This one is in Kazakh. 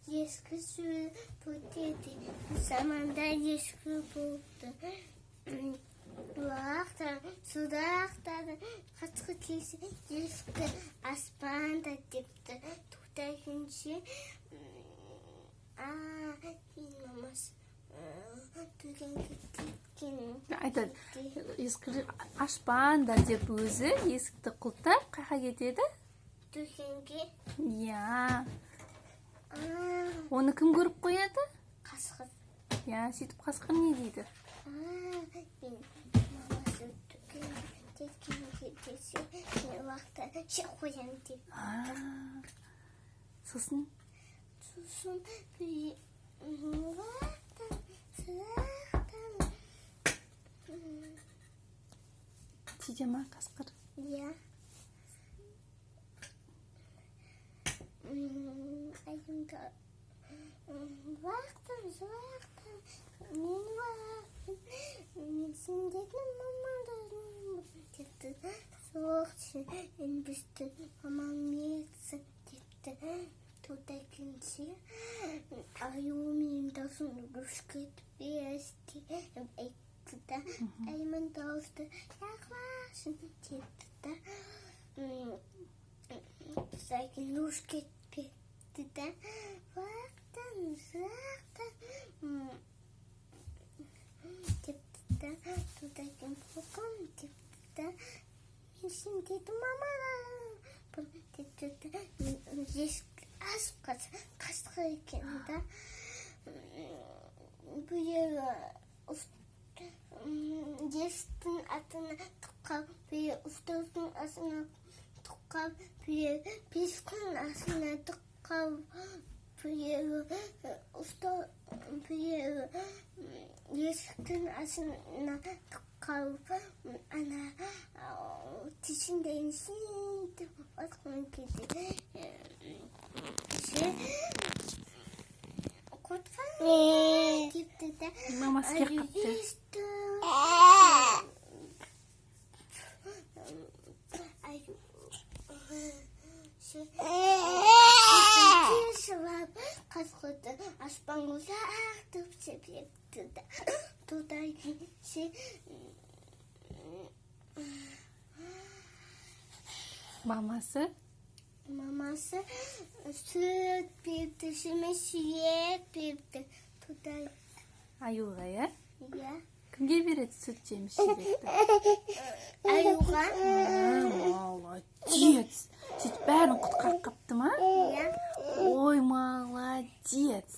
ескі су өтеді. Заманда ескі болды. Уақыттан, суда ақтады. Қасқы келсе ескі аспанда депті. Тоқтай күнше. Кейін мамасы дүкенге кеткен. Айтады, ескі ашпаңда деп өзі есікті құлттап қайда кетеді? Дүкенге. Иә. Оны кім көріп қояды? Қасқыр. Иә, сөйтіп қасқыр не дейді? Мамасы дүкенге кеткенге десе, уақытта жеп қоямын деп. Сосын? Сосын Тиде ма қасқыр? Иә. Айымда уақытым, мен уақытым, мен сендегі мамандығым депті. Соқшы, бізді мамам етсін депті. Тоқтай күнше, айуым даусын күшкетіп бесті айтты да, айымын дауысты яқлашын депті да. Сайын күшкетіп бетті да, уақытым, депті да, тоқтай күн қоқым депті да, мен сендегі мамам депті да, ескі қасқыр екен да. Бұйығы есіктің атына тұққап, бұйығы ұстаздың асына тұққап, бұйығы бесіктің асына тұққап, бұйығы есіктің асына тұққап, ана тишіндейін сүйді басқымен кеді. Котқа депті да. Мамасы кеп қапты. Қасқырды аспан ұзақтып себепті да. Тоқтай күнше Мамасы сүт берді, шыны сүйек берді. Тоқтай. Аюға, иә? Иә. Кімге береді сүт жеміс жидекті? Аюға. Молодец! Сөйтіп бәрін құтқарып қапты ма? Иә. Ой, молодец!